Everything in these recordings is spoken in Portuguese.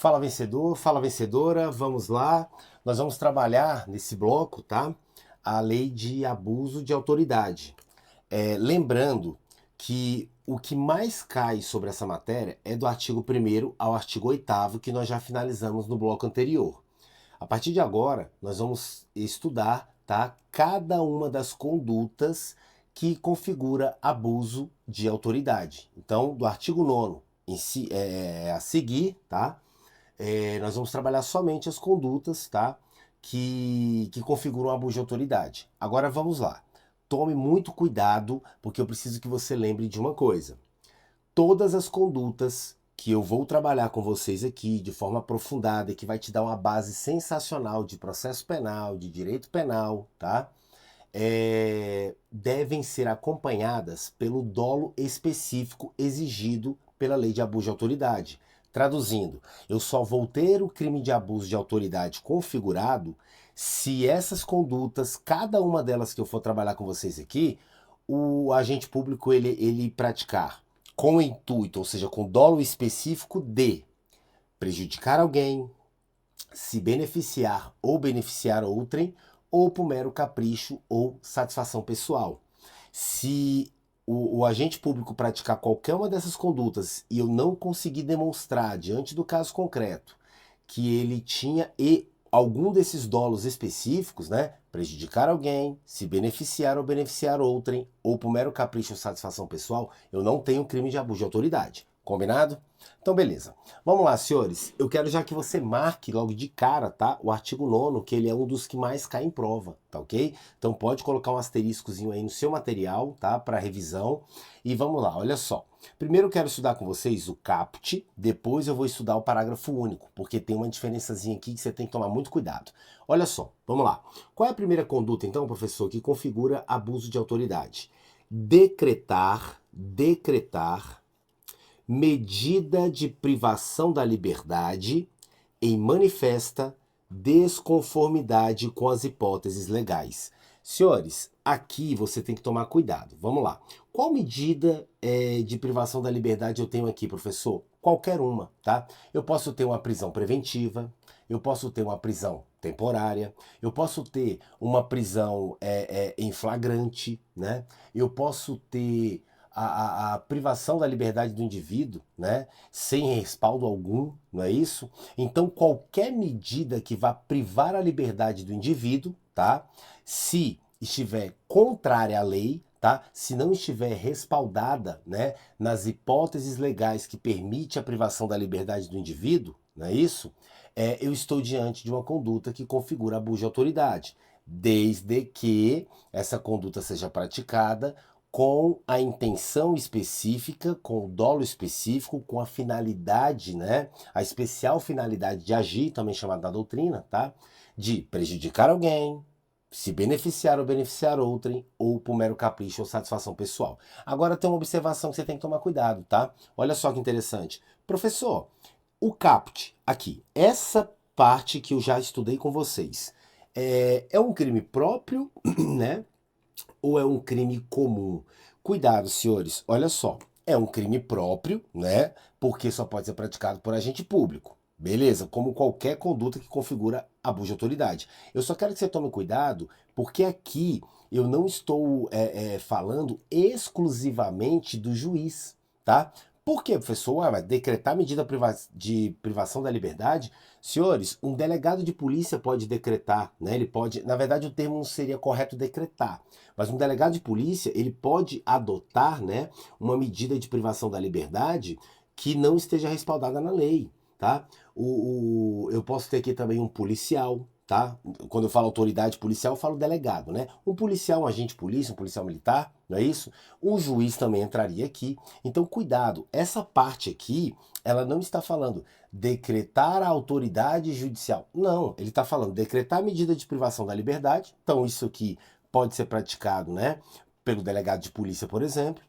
Fala vencedor, fala vencedora, vamos lá. Nós vamos trabalhar nesse bloco, tá? A lei de abuso de autoridade. Lembrando que o que mais cai sobre essa matéria é do artigo 1º ao artigo 8º, que nós já finalizamos no bloco anterior. A partir de agora, nós vamos estudar, tá, cada uma das condutas que configura abuso de autoridade. Então, do artigo 9º em si, a seguir, tá? Nós vamos trabalhar somente as condutas, tá? Que configuram abuso de autoridade. Agora vamos lá. Tome muito cuidado, porque eu preciso que você lembre de uma coisa. Todas as condutas que eu vou trabalhar com vocês aqui de forma aprofundada e que vai te dar uma base sensacional de processo penal, de direito penal, tá? Devem ser acompanhadas pelo dolo específico exigido pela lei de abuso de autoridade. Traduzindo, eu só vou ter o crime de abuso de autoridade configurado se essas condutas, cada uma delas que eu for trabalhar com vocês aqui, o agente público ele praticar com o intuito, ou seja, com dolo específico de prejudicar alguém, se beneficiar ou beneficiar outrem, ou por mero capricho ou satisfação pessoal. Se o agente público praticar qualquer uma dessas condutas e eu não conseguir demonstrar, diante do caso concreto, que ele tinha algum desses dolos específicos, né? Prejudicar alguém, se beneficiar ou beneficiar outrem, ou por mero capricho ou satisfação pessoal, eu não tenho crime de abuso de autoridade. Combinado? Então, beleza. Vamos lá, senhores. Eu quero já que você marque logo de cara, tá? O artigo 9º, que ele é um dos que mais cai em prova, tá ok? Então pode colocar um asteriscozinho aí no seu material, tá? Para revisão. E vamos lá, olha só. Primeiro eu quero estudar com vocês o caput, depois eu vou estudar o parágrafo único, porque tem uma diferençazinha aqui que você tem que tomar muito cuidado. Olha só, vamos lá. Qual é a primeira conduta, então, professor, que configura abuso de autoridade? Decretar medida de privação da liberdade em manifesta desconformidade com as hipóteses legais. Senhores, aqui você tem que tomar cuidado. Vamos lá. Qual medida de privação da liberdade eu tenho aqui, professor? Qualquer uma, tá? Eu posso ter uma prisão preventiva, eu posso ter uma prisão temporária, eu posso ter uma prisão em flagrante, né? Eu posso ter a privação da liberdade do indivíduo, né? Sem respaldo algum, não é isso? Então, qualquer medida que vá privar a liberdade do indivíduo, tá? Se estiver contrária à lei, tá? Se não estiver respaldada, né, nas hipóteses legais que permite a privação da liberdade do indivíduo, não é isso? Eu estou diante de uma conduta que configura abuso de autoridade, desde que essa conduta seja praticada com a intenção específica, com o dolo específico, com a finalidade, né? A especial finalidade de agir, também chamada na doutrina, tá? De prejudicar alguém, se beneficiar ou beneficiar outrem, ou por mero capricho ou satisfação pessoal. Agora tem uma observação que você tem que tomar cuidado, tá? Olha só que interessante. Professor, o caput, aqui, essa parte que eu já estudei com vocês, é um crime próprio, né? Ou é um crime comum? Cuidado, senhores, olha só, é um crime próprio, né? Porque só pode ser praticado por agente público. Beleza? Como qualquer conduta que configura abuso de autoridade. Eu só quero que você tome cuidado, porque aqui eu não estou falando exclusivamente do juiz, tá? Por quê, professor? Vai decretar medida de privação da liberdade? Senhores, um delegado de polícia pode decretar, né? Ele pode, na verdade, o termo não seria correto decretar, mas um delegado de polícia, ele pode adotar, né, uma medida de privação da liberdade que não esteja respaldada na lei, tá? Eu posso ter aqui também um policial, tá? Quando eu falo autoridade policial, eu falo delegado, né? Um policial, um agente de polícia, um policial militar, não é isso? Um juiz também entraria aqui. Então, cuidado, essa parte aqui, ela não está falando decretar a autoridade judicial. Não, ele está falando decretar a medida de privação da liberdade. Então, isso aqui pode ser praticado, né, pelo delegado de polícia, por exemplo,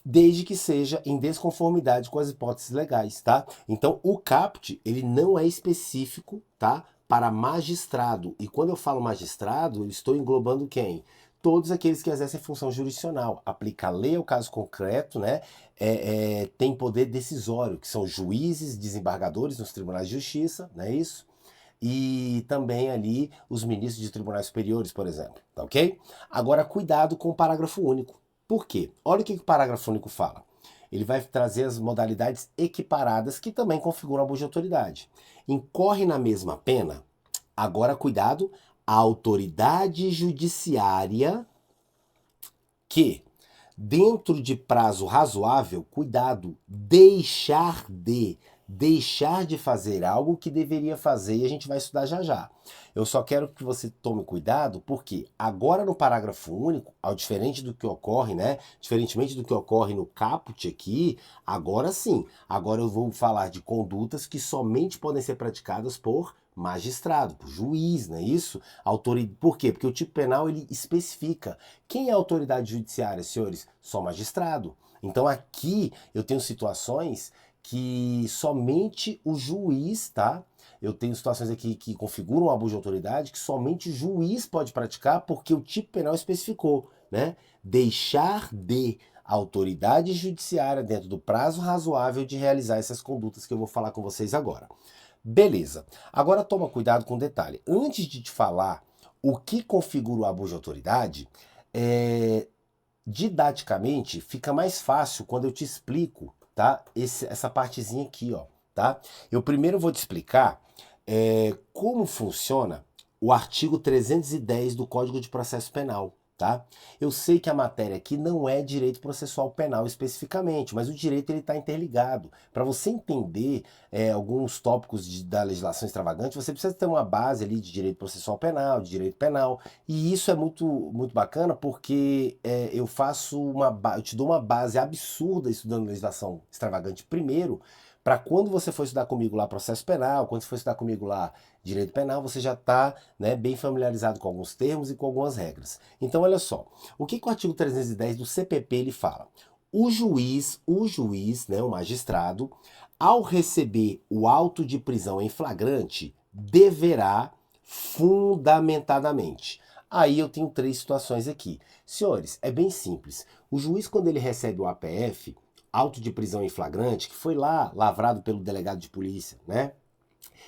desde que seja em desconformidade com as hipóteses legais, tá? Então, o caput, ele não é específico, tá, para magistrado. E quando eu falo magistrado, eu estou englobando quem? todos aqueles que exercem função jurisdicional. Aplica a lei ao caso concreto, né? Tem poder decisório, que são juízes, desembargadores nos tribunais de justiça, não é isso? E também ali os ministros de tribunais superiores, por exemplo, tá ok? Agora, cuidado com o parágrafo único. Por quê? Olha o que o parágrafo único fala. Ele vai trazer as modalidades equiparadas que também configuram abuso de autoridade. Incorre na mesma pena. Agora, cuidado, a autoridade judiciária que, dentro de prazo razoável, cuidado, deixar de fazer algo que deveria fazer, e a gente vai estudar já já. Eu só quero que você tome cuidado, porque agora no parágrafo único, ao diferente do que ocorre, né? Diferentemente do que ocorre no caput aqui, agora sim, agora eu vou falar de condutas que somente podem ser praticadas por magistrado, por juiz, não é isso? Por quê? Porque o tipo penal ele especifica quem é a autoridade judiciária, senhores? Só magistrado. Então aqui eu tenho situações que somente o juiz, tá? Eu tenho situações aqui que configuram um abuso de autoridade que somente o juiz pode praticar porque o tipo penal especificou, né? Deixar de autoridade judiciária dentro do prazo razoável de realizar essas condutas que eu vou falar com vocês agora. Beleza. Agora toma cuidado com um detalhe. Antes de te falar o que configura o abuso de autoridade, didaticamente fica mais fácil quando eu te explico, tá? Essa partezinha aqui, ó, tá? Eu primeiro vou te explicar como funciona o artigo 310 do Código de Processo Penal, tá? Eu sei que a matéria aqui não é direito processual penal especificamente, mas o direito ele está interligado. Para você entender alguns tópicos da legislação extravagante, você precisa ter uma base ali de direito processual penal, de direito penal, e isso é muito, muito bacana porque eu te dou uma base absurda estudando legislação extravagante primeiro, para quando você for estudar comigo lá processo penal, quando você for estudar comigo lá direito penal, você já está, né, bem familiarizado com alguns termos e com algumas regras. Então, olha só, o que o artigo 310 do CPP ele fala? O juiz, né, o magistrado, ao receber o auto de prisão em flagrante, deverá fundamentadamente. Aí eu tenho três situações aqui. Senhores, é bem simples. O juiz, quando ele recebe o APF, auto de prisão em flagrante, que foi lá lavrado pelo delegado de polícia, né?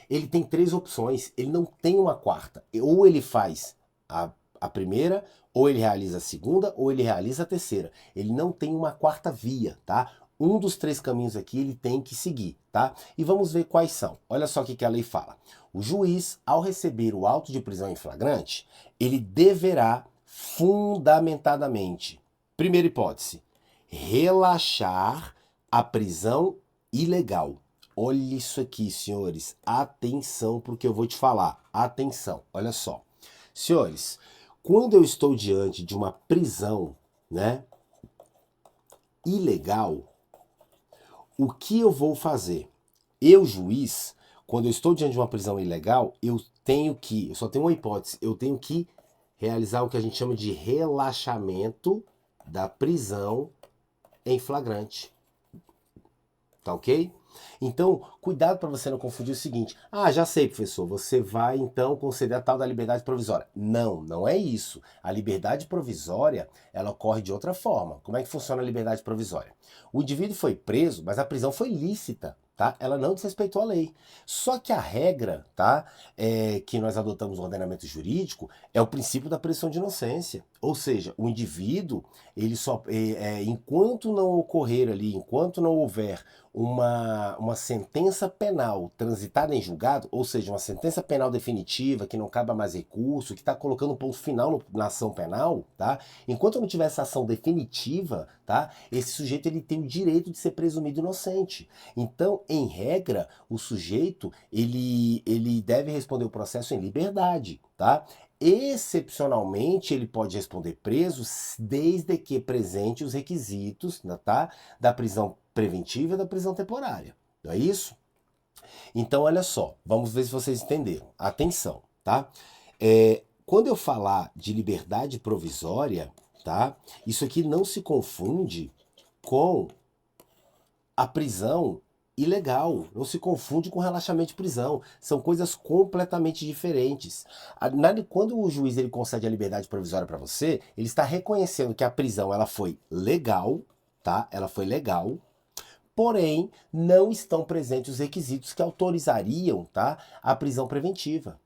Ele tem três opções, ele não tem uma quarta. Ou ele faz a primeira, ou ele realiza a segunda, ou ele realiza a terceira. Ele não tem uma quarta via, tá? Um dos três caminhos aqui ele tem que seguir, tá? E vamos ver quais são. Olha só o que a lei fala. O juiz, ao receber o auto de prisão em flagrante, ele deverá fundamentadamente, primeira hipótese, relaxar a prisão ilegal. Olha isso aqui, senhores. Atenção para o que eu vou te falar. Atenção, olha só. Senhores, quando eu estou diante de uma prisão, né, ilegal, o que eu vou fazer? Eu, juiz, quando eu estou diante de uma prisão ilegal, eu só tenho uma hipótese, eu tenho que realizar o que a gente chama de relaxamento da prisão em flagrante. Tá ok? Então, cuidado para você não confundir o seguinte: ah, já sei, professor, você vai então conceder a tal da liberdade provisória. Não, não é isso. A liberdade provisória, ela ocorre de outra forma. Como é que funciona a liberdade provisória? O indivíduo foi preso, mas a prisão foi lícita, tá? Ela não desrespeitou a lei. Só que a regra, tá, que nós adotamos no ordenamento jurídico é o princípio da presunção de inocência. Ou seja, o indivíduo, ele só, enquanto não ocorrer ali, enquanto não houver uma sentença penal transitada em julgado, ou seja, uma sentença penal definitiva, que não cabe mais recurso, que está colocando um ponto final na ação penal, tá? Enquanto não tiver essa ação definitiva, tá? Esse sujeito ele tem o direito de ser presumido inocente. Então, em regra, o sujeito ele deve responder o processo em liberdade, tá? Excepcionalmente, ele pode responder preso desde que presente os requisitos, tá, da prisão preventiva e da prisão temporária. Não é isso? Então, olha só, vamos ver se vocês entenderam. Atenção, tá? Quando eu falar de liberdade provisória, tá? Isso aqui não se confunde com a prisão ilegal. Não se confunde com relaxamento de prisão. São coisas completamente diferentes. Quando o juiz ele concede a liberdade provisória para você, ele está reconhecendo que a prisão ela foi legal, tá? Ela foi legal. Porém, não estão presentes os requisitos que autorizariam, tá, a prisão preventiva.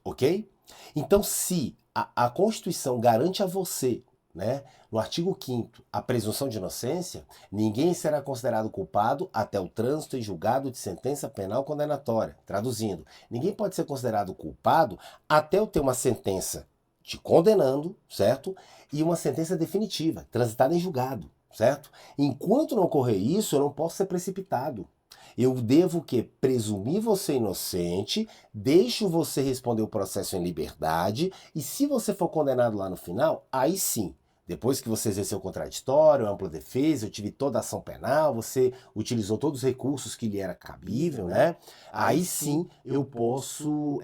Ok? Então, se a Constituição garante a você, né, no artigo 5º, a presunção de inocência, ninguém será considerado culpado até o trânsito em julgado de sentença penal condenatória. Traduzindo, ninguém pode ser considerado culpado até eu ter uma sentença te condenando, certo? E uma sentença definitiva, transitada em julgado, certo? Enquanto não ocorrer isso, eu não posso ser precipitado. Eu devo o quê? Presumir você inocente, deixo você responder o processo em liberdade, e se você for condenado lá no final, aí sim, depois que você exerceu o contraditório, ampla defesa, eu tive toda a ação penal, você utilizou todos os recursos que lhe era cabível, né? Aí sim eu posso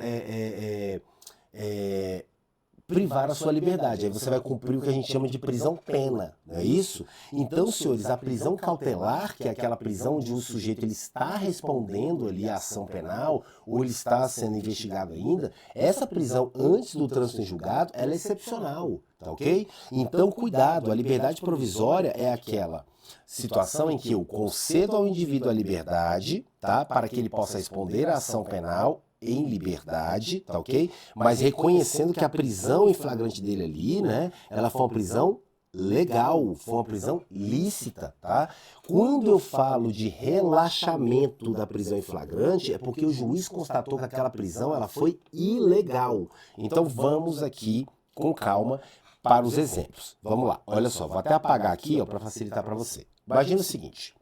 privar a sua liberdade. Aí você vai cumprir o que a gente chama de prisão-pena, não é isso? Então, senhores, a prisão cautelar, que é aquela prisão onde o sujeito ele está respondendo ali à ação penal, ou ele está sendo investigado ainda, essa prisão antes do trânsito em julgado, ela é excepcional, tá ok? Então, cuidado, a liberdade provisória é aquela situação em que eu concedo ao indivíduo a liberdade, tá? Para que ele possa responder à ação penal em liberdade, tá ok? Mas reconhecendo que a prisão em flagrante dele ali, né, ela foi uma prisão legal, foi uma prisão lícita, tá? Quando eu falo de relaxamento da prisão em flagrante, é porque o juiz constatou que aquela prisão ela foi ilegal. Então vamos aqui com calma para os exemplos. Vamos lá, olha só, vou até apagar aqui para facilitar para você. Imagina o seguinte,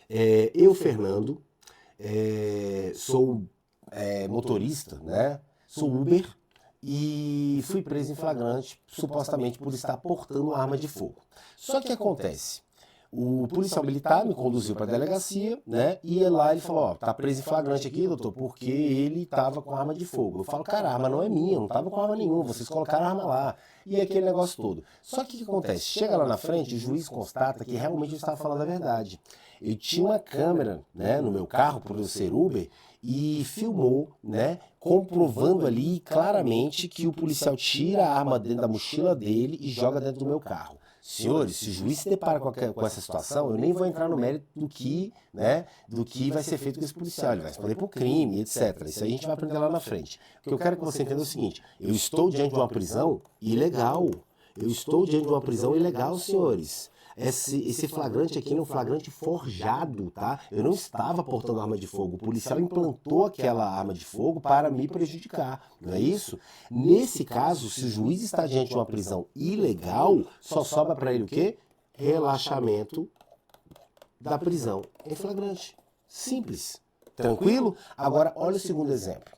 eu, Fernando, sou motorista, né? Sou Uber e fui preso em flagrante, supostamente por estar portando uma arma de fogo. Só que acontece, o policial militar me conduziu para a delegacia, né? E lá ele falou, ó, tá preso em flagrante aqui, doutor, porque ele estava com arma de fogo. Eu falo, cara, a arma não é minha, eu não estava com arma nenhuma, vocês colocaram a arma lá. E aquele negócio todo. Só que o que acontece? Chega lá na frente, o juiz constata que realmente eu estava falando a verdade. Eu tinha uma câmera, né, no meu carro, por eu ser Uber, e filmou, né, comprovando ali claramente que o policial tira a arma dentro da mochila dele e joga dentro do meu carro. Senhores, se o juiz se depara com essa situação, eu nem vou entrar no mérito do que vai ser feito com esse policial. Ele vai responder por crime, etc. Isso aí a gente vai aprender lá na frente. O que eu quero que você entenda é o seguinte, eu estou diante de uma prisão ilegal. Eu estou diante de uma prisão ilegal, senhores. Esse flagrante aqui é um flagrante forjado, tá? Eu não estava portando arma de fogo. O policial implantou aquela arma de fogo para me prejudicar, não é isso? Nesse caso, se o juiz está diante de uma prisão ilegal, só sobra para ele o quê? Relaxamento da prisão em flagrante. Simples. Tranquilo? Agora, olha o segundo exemplo.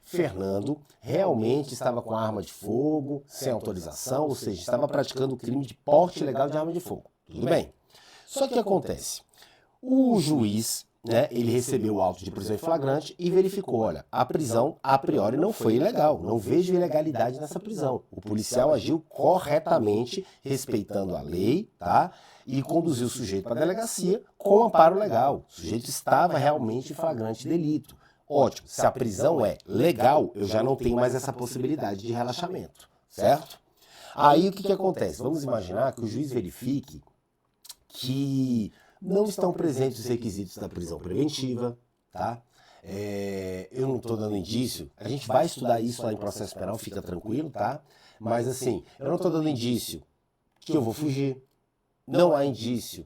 Fernando realmente estava com arma de fogo, sem autorização, ou seja, estava praticando o crime de porte ilegal de arma de fogo. Tudo bem. Só que acontece, o juiz, né, ele recebeu o auto de prisão em flagrante e verificou, olha, a prisão a priori não foi ilegal, não vejo ilegalidade nessa prisão. O policial agiu corretamente, respeitando a lei, tá? E conduziu o sujeito para a delegacia com amparo legal. O sujeito estava realmente em flagrante delito. Ótimo, se a prisão é legal, eu já não tenho mais essa possibilidade de relaxamento, certo? Aí o que acontece? Vamos imaginar que o juiz verifique que não estão presentes os requisitos da prisão preventiva, tá? Eu não estou dando indício, a gente vai estudar isso lá em processo penal, fica tranquilo, tá? Mas assim, eu não estou dando indício que eu vou fugir, não há indício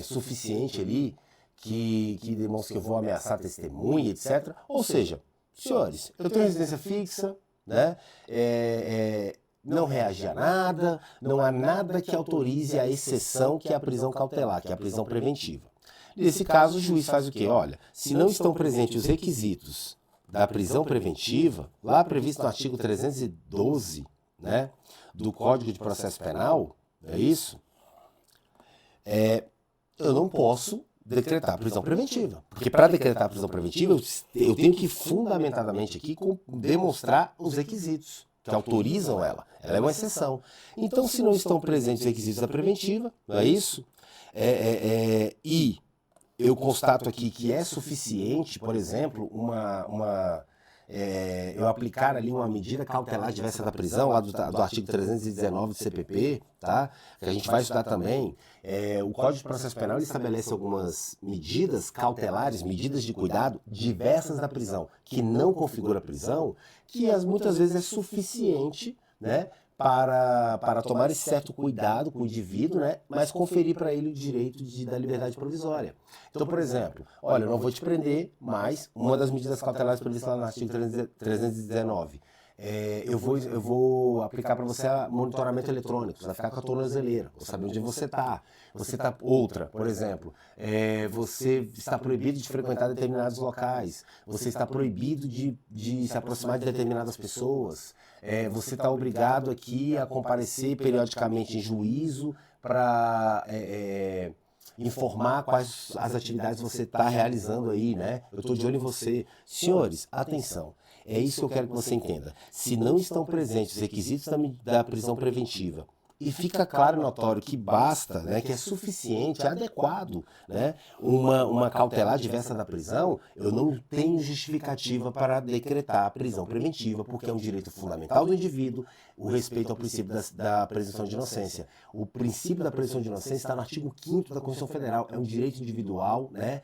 suficiente ali que demonstra que eu vou ameaçar testemunha, etc. Ou seja, senhores, eu tenho residência fixa, né? Não reagi a nada, não há nada que autorize a exceção que é a prisão cautelar, que é a prisão preventiva. Nesse caso, o juiz faz o quê? Olha, se não estão presentes os requisitos da prisão preventiva, lá previsto no artigo 312, né, do Código de Processo Penal, é isso? Eu não posso decretar prisão preventiva. Porque para decretar prisão preventiva, eu tenho que fundamentadamente aqui demonstrar os requisitos que autorizam ela. Ela é uma exceção. Então, se não estão presentes os requisitos da preventiva, não é isso? E eu constato aqui que é suficiente, por exemplo, eu aplicar ali uma medida cautelar diversa da prisão, lá do artigo 319 do CPP, tá? Que a gente vai estudar também. O Código de Processo Penal ele estabelece algumas medidas cautelares, medidas de cuidado diversas da prisão, que não configura a prisão, que muitas vezes é suficiente, né, para tomar esse certo cuidado com o indivíduo, né, mas conferir para ele o direito da liberdade provisória. Então, por exemplo, olha, eu não vou te prender, mas uma das medidas cautelares previstas lá no artigo 319, eu vou aplicar para você monitoramento eletrônico, você vai ficar com a tornozeleira, vou saber onde você está. Outra, por exemplo, você está proibido de frequentar determinados locais, você está proibido de se aproximar de determinadas pessoas, você está obrigado aqui a comparecer periodicamente em juízo para informar quais as atividades você está realizando aí, né? Eu estou de olho em você. Senhores, atenção. É isso que eu quero que você entenda. Se não estão presentes os requisitos da prisão preventiva e fica claro e notório que basta, né, que é suficiente, é adequado, né, uma cautelar diversa da prisão, eu não tenho justificativa para decretar a prisão preventiva, porque é um direito fundamental do indivíduo, o respeito ao princípio da presunção de inocência. O princípio da presunção de inocência está no artigo 5º da Constituição Federal, é um direito individual, né,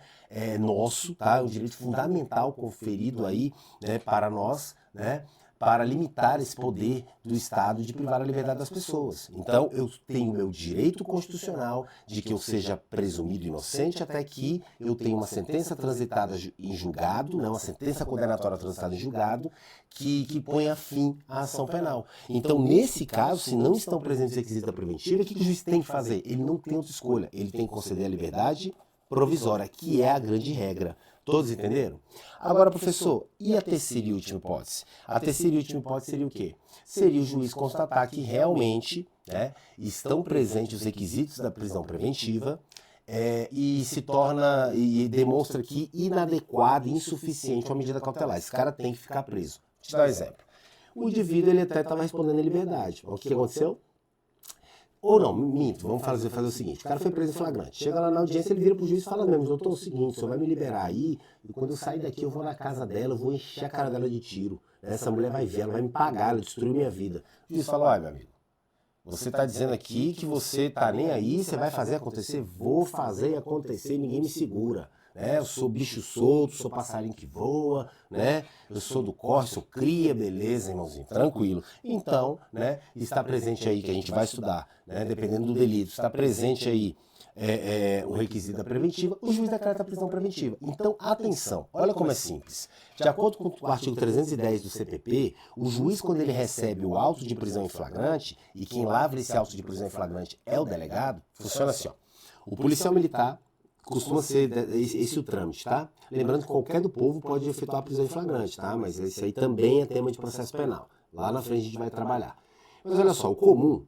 nosso, tá, é um direito fundamental conferido aí, né, para nós, né, para limitar esse poder do Estado de privar a liberdade das pessoas. Então, eu tenho meu direito constitucional de que eu seja presumido inocente até que eu tenha uma sentença transitada em julgado, né, uma sentença condenatória transitada em julgado, que ponha fim à ação penal. Então, nesse caso, se não estão presentes os requisitos da preventiva, o que o juiz tem que fazer? Ele não tem outra escolha, ele tem que conceder a liberdade provisória, que é a grande regra. Todos entenderam? Agora, professor, e a terceira e última hipótese? A terceira e última hipótese seria o quê? Seria o juiz constatar que realmente, né, estão presentes os requisitos da prisão preventiva e demonstra aqui inadequado e insuficiente uma medida cautelar. Esse cara tem que ficar preso. Vou te dar um exemplo. O indivíduo ele até estava respondendo em liberdade. O que aconteceu? Ou não, minto, vamos fazer o seguinte, o cara foi preso em flagrante, chega lá na audiência, ele vira pro juiz e fala mesmo, doutor, é o seguinte, o senhor vai me liberar aí, e quando eu sair daqui eu vou na casa dela, eu vou encher a cara dela de tiro, essa mulher vai ver, ela vai me pagar, ela destruiu minha vida. O juiz fala, olha meu amigo, você está dizendo aqui que você tá nem aí, você vai fazer acontecer? Vou fazer acontecer, ninguém me segura. Né? Eu sou bicho solto, sou passarinho que voa, né? Eu sou do corre, sou cria, beleza, irmãozinho, tranquilo. Então, né, está presente aí, que a gente vai estudar, né, dependendo do delito, está presente aí o requisito da preventiva, o juiz decreta a prisão preventiva. Então, atenção, olha como é simples. De acordo com o artigo 310 do CPP, o juiz, quando ele recebe o auto de prisão em flagrante, e quem lavra esse auto de prisão em flagrante é o delegado, funciona assim, ó. O policial militar costuma ser esse o trâmite, tá? Lembrando que qualquer do povo pode efetuar a prisão em flagrante, tá? Mas esse aí também é tema de processo penal. Lá na frente a gente vai trabalhar. Mas olha só, o comum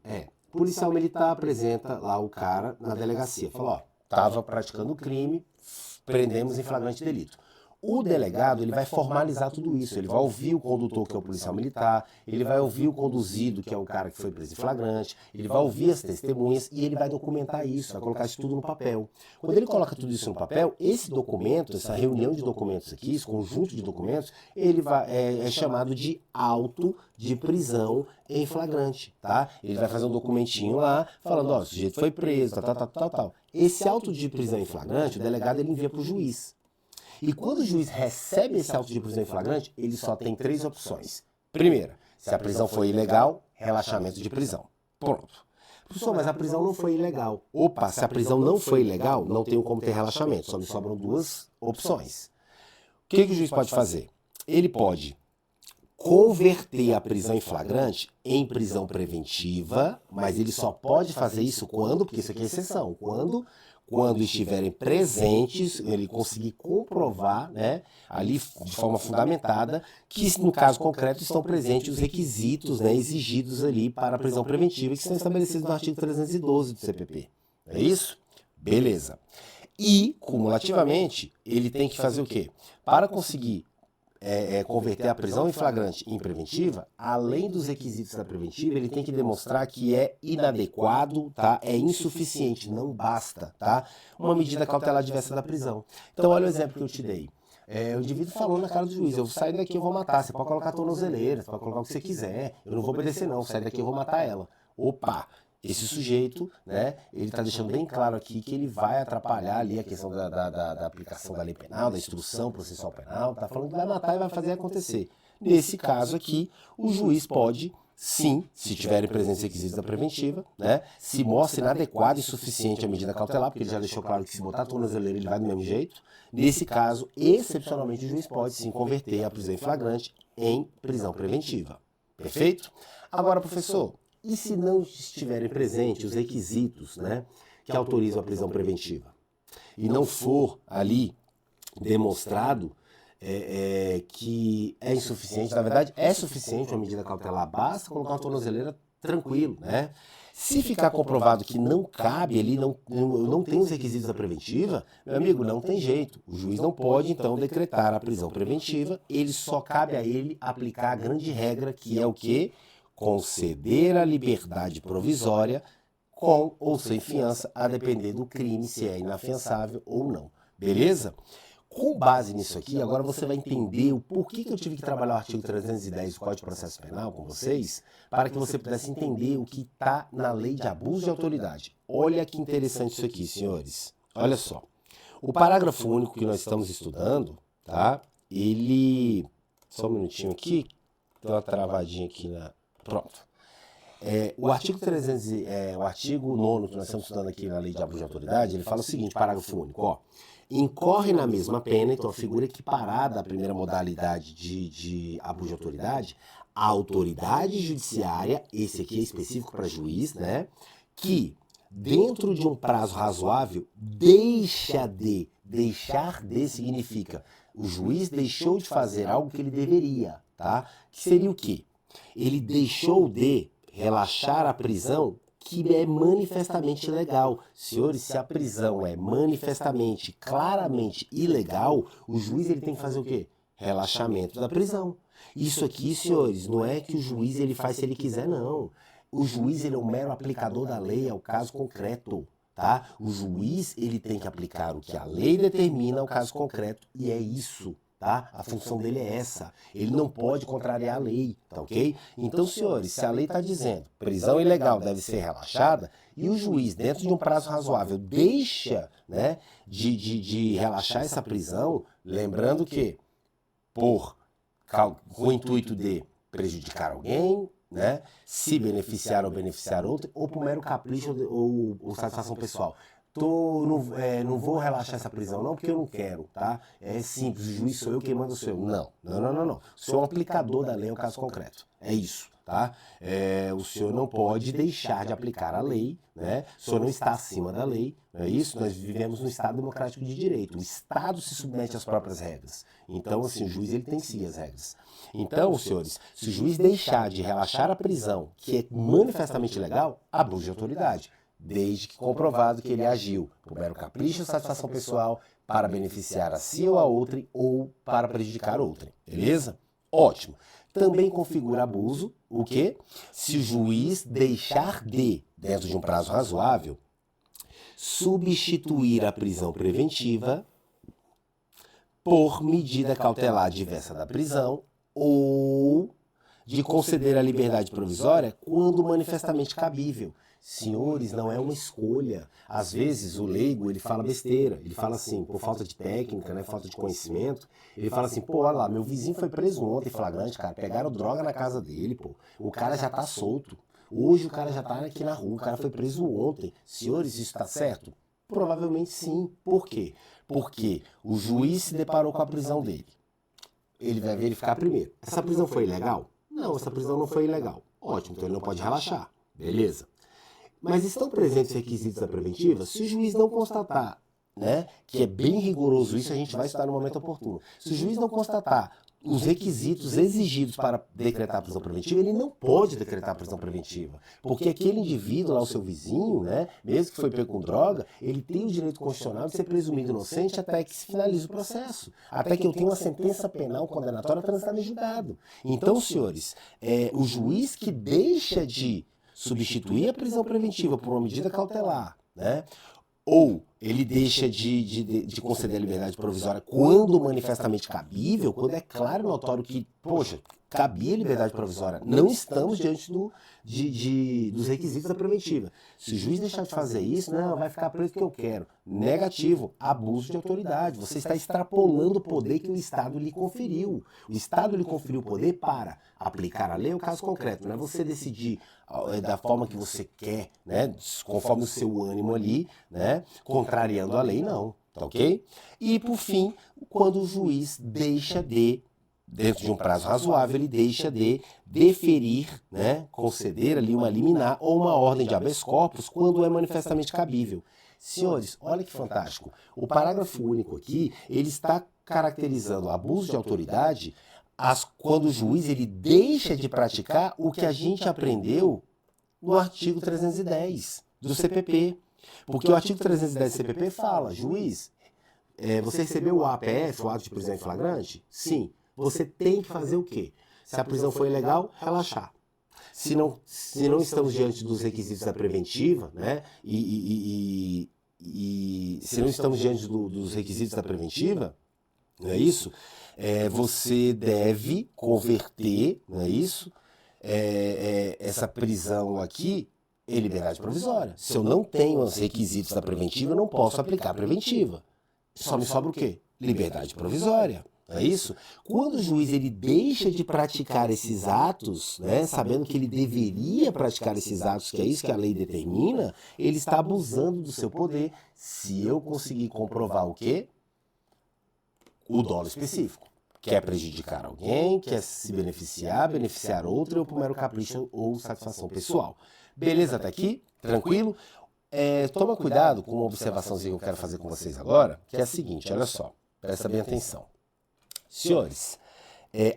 o policial militar apresenta lá o cara na delegacia. Fala, ó, estava praticando crime, prendemos em flagrante delito. O delegado ele vai formalizar tudo isso, ele vai ouvir o condutor, que é o policial militar, ele vai ouvir o conduzido, que é o cara que foi preso em flagrante, ele vai ouvir as testemunhas e ele vai documentar isso, vai colocar isso tudo no papel. Quando ele coloca tudo isso no papel, esse documento, essa reunião de documentos aqui, esse conjunto de documentos, ele é chamado de auto de prisão em flagrante, tá? Ele vai fazer um documentinho lá, falando, ó, o sujeito foi preso, tal. Esse auto de prisão em flagrante, o delegado ele envia para o juiz. E quando o juiz recebe esse auto de prisão em flagrante, ele só tem 3 opções. Primeira, se a prisão foi ilegal, relaxamento de prisão. Pronto. Professor, mas a prisão não foi ilegal. Opa, se a prisão não foi ilegal, não tenho como ter relaxamento. Só me sobram 2 opções. O que o juiz pode fazer? Ele pode converter a prisão em flagrante em prisão preventiva, mas ele só pode fazer isso quando, porque isso aqui é exceção, quando estiverem presentes, ele conseguir comprovar, né, ali de forma fundamentada, que no caso concreto estão presentes os requisitos, né, exigidos ali para a prisão preventiva, que estão estabelecidos no artigo 312 do CPP. É isso? Beleza. E, cumulativamente, ele tem que fazer o quê? Para conseguir converter a prisão em flagrante em preventiva, além dos requisitos da preventiva, ele tem que demonstrar que é inadequado, tá? É insuficiente, não basta, tá? Uma medida cautelar diversa da prisão. Então, olha o exemplo que eu te dei. O indivíduo falou na cara do juiz, eu saio daqui, eu vou matar, você pode colocar a tornozeleira, você pode colocar o que você quiser, eu não vou obedecer não, saio daqui, eu vou matar ela. Opa! Esse sujeito, né, ele está deixando bem claro aqui que ele vai atrapalhar ali a questão da aplicação da lei penal, da instrução processual penal, está falando que vai matar e vai fazer acontecer. Nesse caso aqui, o juiz pode, sim, se tiverem presentes requisitos da preventiva, né, se mostra inadequado e insuficiente a medida cautelar, porque ele já deixou claro que se botar a tornozeleira ele vai do mesmo jeito. Nesse caso, excepcionalmente, o juiz pode sim converter a prisão em flagrante em prisão preventiva. Perfeito? Agora, professor, e se não estiverem presentes os requisitos, né, que autorizam a prisão preventiva? E não for ali demonstrado que é insuficiente, na verdade é suficiente uma medida cautelar, basta colocar uma tornozeleira tranquilo, né? Se ficar comprovado que não cabe ali, não tem os requisitos da preventiva, meu amigo, não tem jeito. O juiz não pode, então, decretar a prisão preventiva, ele só cabe a ele aplicar a grande regra, que é o quê? Conceder a liberdade provisória com ou sem fiança, a depender do crime, se é inafiançável ou não. Beleza? Com base nisso aqui, agora você vai entender o porquê que eu tive que trabalhar o artigo 310 do Código de Processo Penal com vocês, para que você pudesse entender o que está na lei de abuso de autoridade. Olha que interessante isso aqui, senhores. Olha só. O parágrafo único que nós estamos estudando, tá? Ele... Só um minutinho aqui. Tem uma travadinha aqui na... Pronto. O artigo 300, o artigo 9º que nós estamos estudando aqui na lei de abuso de autoridade, ele fala o seguinte, parágrafo único, ó. Incorre na mesma pena, então a figura equiparada à primeira modalidade de abuso de autoridade, a autoridade judiciária, esse aqui é específico para juiz, né, que dentro de um prazo razoável, deixar de significa o juiz deixou de fazer algo que ele deveria, tá? Que seria o quê? Ele deixou de relaxar a prisão que é manifestamente ilegal. Senhores, se a prisão é manifestamente, claramente ilegal, o juiz ele tem que fazer o quê? Relaxamento da prisão. Isso aqui, senhores, não é que o juiz ele faz se ele quiser, não. O juiz ele é um mero aplicador da lei ao caso concreto, tá? O juiz ele tem que aplicar o que a lei determina ao caso concreto e é isso. Tá? A função dele é essa. Ele não pode contrariar a lei, tá ok? Então, senhores, se a lei está dizendo prisão ilegal deve ser relaxada e o juiz, dentro de um prazo razoável, deixa, né, de relaxar essa prisão, lembrando que com o intuito de prejudicar alguém, né, se beneficiar ou beneficiar outro, ou por mero capricho ou satisfação pessoal. Não vou relaxar essa prisão não porque eu não quero, tá? É simples, o juiz sou eu, quem manda sou eu. Não. O senhor é um aplicador da lei ao caso concreto. É isso, tá? O senhor não pode deixar de aplicar a lei, né? O senhor não está acima da lei, não é isso? Nós vivemos num Estado democrático de direito. O Estado se submete às próprias regras. Então, assim, o juiz ele tem que seguir as regras. Então, senhores, se o juiz deixar de relaxar a prisão, que é manifestamente ilegal, abuso de autoridade. Desde que comprovado que ele agiu por mero capricho ou satisfação pessoal para beneficiar a si ou a outrem ou para prejudicar outrem. Beleza? Ótimo. Também configura abuso, o quê? Se o juiz deixar de, dentro de um prazo razoável, substituir a prisão preventiva por medida cautelar diversa da prisão ou de conceder a liberdade provisória quando manifestamente cabível. Senhores, não é uma escolha. Às vezes o leigo, ele fala besteira. Ele fala assim, por falta de técnica, né, falta de conhecimento. Ele fala assim, pô, olha lá, meu vizinho foi preso ontem, flagrante, cara. Pegaram droga na casa dele, pô. O cara já tá solto. Hoje o cara já tá aqui na rua, o cara foi preso ontem. Senhores, isso tá certo? Provavelmente sim. Por quê? Porque o juiz se deparou com a prisão dele. Ele vai verificar primeiro. Essa prisão foi ilegal? Não, essa prisão não foi ilegal. Ótimo, então ele não pode relaxar. Beleza. Mas estão presentes requisitos da preventiva? Se o juiz não constatar né, que é bem rigoroso isso, a gente vai estudar no momento oportuno. Se o juiz não constatar os requisitos exigidos para decretar a prisão preventiva, ele não pode decretar a prisão preventiva. Porque aquele indivíduo lá, o seu vizinho, né, mesmo que foi pego com droga, ele tem o direito constitucional de ser presumido inocente até que se finalize o processo. Até que eu tenha uma sentença penal condenatória transitada em julgado. Então, senhores, o juiz que deixa de substituir a prisão preventiva por uma medida cautelar, né, ou ele deixa de conceder a liberdade provisória quando manifestamente cabível, quando é claro e notório que, poxa, cabia liberdade provisória. Não estamos diante dos requisitos da preventiva. Se o juiz deixar de fazer isso, não, vai ficar preso que eu quero. Negativo, abuso de autoridade. Você está extrapolando o poder que o Estado lhe conferiu. O Estado lhe conferiu o poder para aplicar a lei ao caso concreto. Não é você decidir da forma que você quer, né, conforme o seu ânimo ali, né, contrariando a lei, não. Tá ok? E, por fim, quando o juiz deixa dentro de um prazo razoável, ele deixa de deferir, né, conceder ali uma liminar ou uma ordem de habeas corpus quando é manifestamente cabível. Senhores, olha que fantástico. O parágrafo único aqui, ele está caracterizando abuso de autoridade quando o juiz ele deixa de praticar o que a gente aprendeu no artigo 310 do CPP. Porque o artigo 310 do CPP fala, juiz, você recebeu o APF, o ato de prisão em flagrante? Sim. Você tem que fazer o quê? Se a prisão foi ilegal, relaxar. Se não estamos diante dos requisitos da preventiva, né? Se não estamos diante dos requisitos da preventiva, não é isso? Você deve converter, não é isso? Essa prisão aqui em liberdade provisória. Se eu não tenho os requisitos da preventiva, eu não posso aplicar a preventiva. Só me sobra o quê? Liberdade provisória. Não é isso? Quando o juiz ele deixa de praticar esses atos, né, sabendo que ele deveria praticar esses atos, que é isso que a lei determina, ele está abusando do seu poder. Se eu conseguir comprovar o quê? O dolo específico. Quer prejudicar alguém, quer se beneficiar outro, ou por mero capricho ou satisfação pessoal. Beleza até aqui? Tranquilo? Toma cuidado com uma observaçãozinha que eu quero fazer com vocês agora, que é a seguinte, olha só, presta bem atenção. Senhores,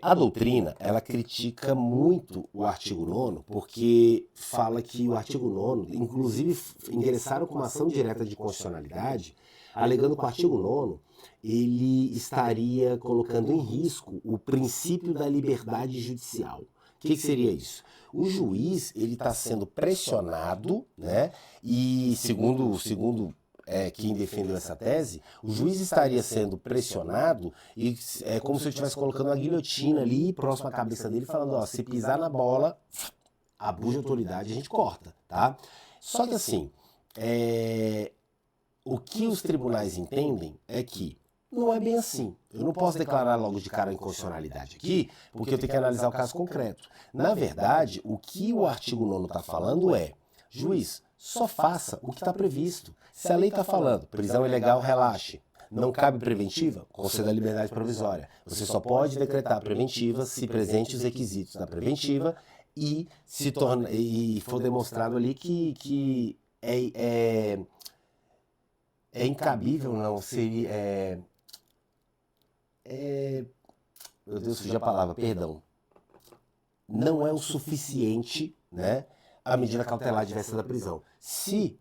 a doutrina, ela critica muito o artigo 9º, porque fala que o artigo 9º, inclusive ingressaram com uma ação direta de constitucionalidade, alegando que o artigo 9º, ele estaria colocando em risco o princípio da liberdade judicial. O que seria isso? O juiz ele está sendo pressionado, né? E segundo quem defendeu essa tese, o juiz estaria sendo pressionado e é como se eu estivesse colocando uma guilhotina ali próximo à cabeça dele, falando, ó, se pisar na bola, abuso de autoridade, a gente corta, tá? Só que assim, o que os tribunais entendem é que não é bem assim. Eu não posso declarar logo de cara a inconstitucionalidade aqui, porque eu tenho que analisar o caso concreto. Na verdade, o que o artigo 9º está falando é, juiz, só faça o que está previsto. Se a lei está falando, prisão ilegal, relaxe. Não cabe preventiva, conceda a liberdade provisória. Você só pode decretar preventiva se presente os requisitos da preventiva e for demonstrado ali que é incabível, não, seria... meu Deus, fugiu a palavra, perdão. Não é o suficiente, né, a medida cautelar adversa da prisão. Se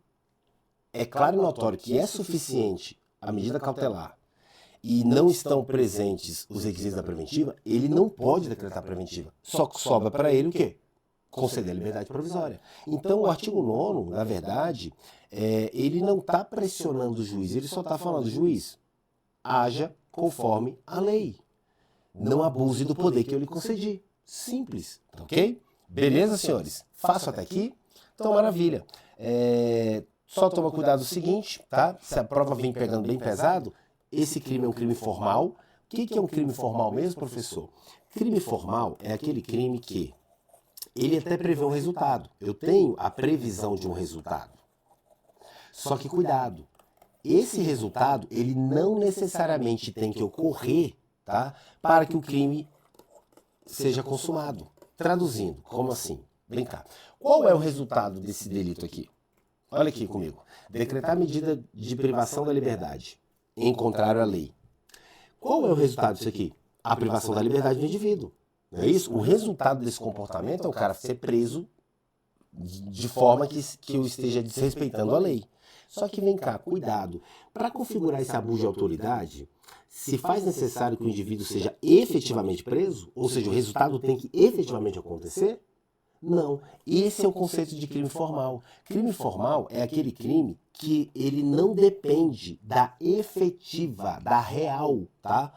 é claro e notório que é suficiente a medida cautelar e não estão presentes os requisitos da preventiva, ele não pode decretar preventiva. Só sobra para ele o quê? Conceder a liberdade provisória. Então, o artigo 9º, na verdade, ele não está pressionando o juiz, ele só está falando, juiz, haja conforme a lei. Não abuse do poder que eu lhe concedi. Simples, ok? Beleza, senhores? Fácil até aqui? Então, maravilha. Só toma cuidado do seguinte, tá? Se a prova vem pegando bem pesado, esse crime é um crime formal. O que é um crime formal mesmo, professor? Crime formal é aquele crime que ele até prevê um resultado. Eu tenho a previsão de um resultado. Só que cuidado, esse resultado, ele não necessariamente tem que ocorrer, tá? Para que o crime seja consumado. Traduzindo, como assim? Vem cá. Qual é o resultado desse delito aqui? Olha aqui comigo. Decretar medida de privação da liberdade em contrário à lei. Qual é o resultado disso aqui? A privação da liberdade do indivíduo. Não é isso? O resultado desse comportamento é o cara ser preso de forma que eu esteja desrespeitando a lei. Só que vem cá, cuidado. Para configurar esse abuso de autoridade, se faz necessário que o indivíduo seja efetivamente preso, ou seja, o resultado tem que efetivamente acontecer? Não. Esse é o conceito de crime formal. Crime formal é aquele crime que ele não depende da efetiva, da real, tá?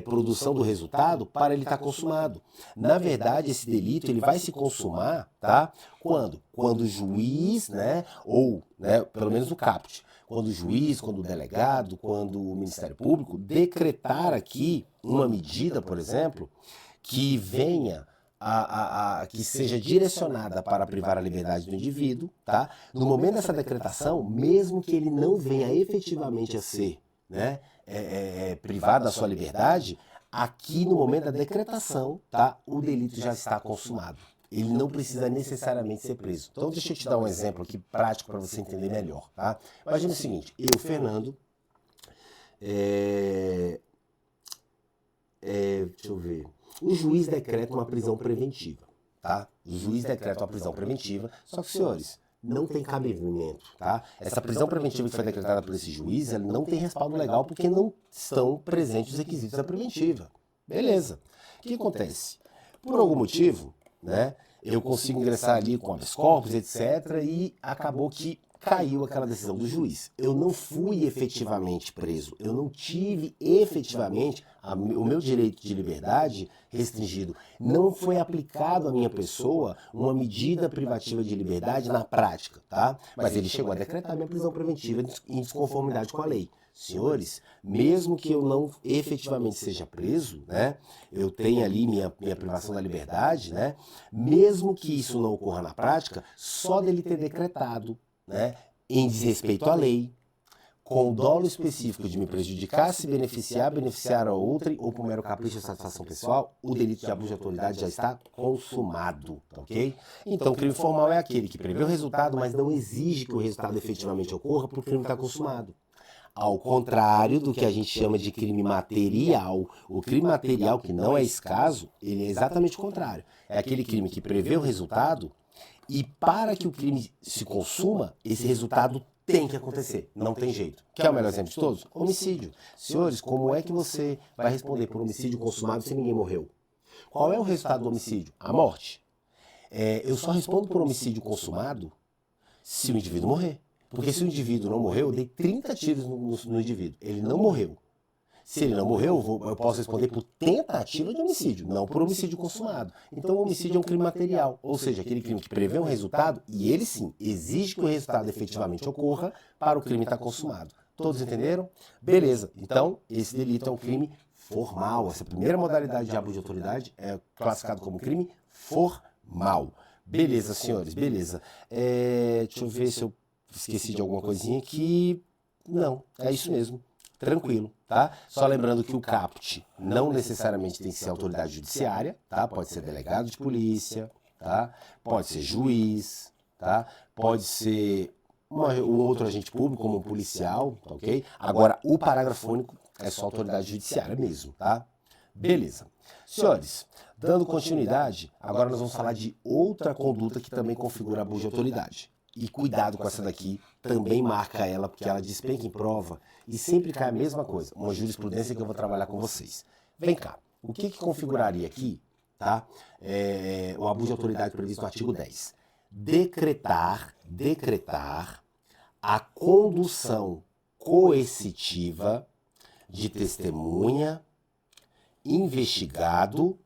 Produção do resultado para ele estar consumado. Na verdade, esse delito ele vai se consumar, tá? Quando? Quando o juiz, né, ou, né, pelo menos o CAPT, quando o juiz, quando o delegado, quando o Ministério Público decretar aqui uma medida, por exemplo, que venha que seja direcionada para privar a liberdade do indivíduo, tá? No momento dessa decretação, mesmo que ele não venha efetivamente a ser, né, privado da sua liberdade, aqui no momento da decretação, tá, o delito já está consumado. Ele não precisa necessariamente ser preso. Então deixa eu te dar um exemplo aqui prático para você entender melhor, tá? Imagina o seguinte, eu, Fernando, deixa eu ver. O juiz decreta uma prisão preventiva, tá? O juiz decreta uma prisão preventiva, só que, senhores, não tem cabimento, tá? Essa prisão preventiva que foi decretada por esse juiz, ela não tem respaldo legal porque não estão presentes os requisitos da preventiva. Beleza. O que acontece? Por algum motivo, né, eu consigo ingressar ali com habeas corpus, etc., e acabou que caiu aquela decisão do juiz. Eu não fui efetivamente preso, eu não tive efetivamente o meu direito de liberdade restringido. Não foi aplicado à minha pessoa uma medida privativa de liberdade na prática, tá? Mas ele chegou a decretar minha prisão preventiva em desconformidade com a lei. Senhores, mesmo que eu não efetivamente seja preso, né, eu tenha ali minha privação da liberdade, né, mesmo que isso não ocorra na prática, só dele ter decretado, né, em desrespeito à lei, com o dolo específico de me prejudicar, se beneficiar, beneficiar a outra ou por mero capricho ou satisfação pessoal, o delito de abuso de autoridade já está consumado, ok? Então, o crime formal é aquele que prevê o resultado, mas não exige que o resultado efetivamente ocorra porque o crime está consumado. Ao contrário do que a gente chama de crime material. O crime material, que não é esse caso, ele é exatamente o contrário. É aquele crime que prevê o resultado e para que o crime se consuma, esse resultado tem que acontecer, não tem jeito. Quer o melhor exemplo de todos? Homicídio. Senhores, como é que você vai responder por homicídio consumado se ninguém morreu? Qual é o resultado do homicídio? A morte. Eu só respondo por homicídio consumado se o indivíduo morrer. Porque se o indivíduo não morreu, eu dei 30 tiros no indivíduo. Ele não morreu. Se ele não morreu, eu posso responder por tentativa de homicídio, não por homicídio consumado. Então, o homicídio é um crime material, ou seja, aquele crime que prevê um resultado e ele sim exige que o resultado efetivamente ocorra para o crime estar consumado. Todos entenderam? Beleza. Então, esse delito é um crime formal. Essa primeira modalidade de abuso de autoridade é classificado como crime formal. Beleza, senhores, beleza. Deixa eu ver se eu esqueci de alguma coisinha aqui. Não, é isso mesmo. Tranquilo, tá? Só lembrando que o CAPT não necessariamente tem que ser autoridade judiciária, tá? Pode ser delegado de polícia, tá? Pode ser juiz, tá? Pode ser um outro agente público, como um policial, tá ok? Agora, o parágrafo único é só autoridade judiciária mesmo, tá? Beleza. Senhores, dando continuidade, agora nós vamos falar de outra conduta que também configura abuso de autoridade. E cuidado com essa daqui, também marca ela, porque ela despenca em prova e sempre cai a mesma coisa, uma jurisprudência que eu vou trabalhar com vocês. Vem cá, o que configuraria aqui, tá? O abuso de autoridade previsto no artigo 10. Decretar a condução coercitiva de testemunha, investigado,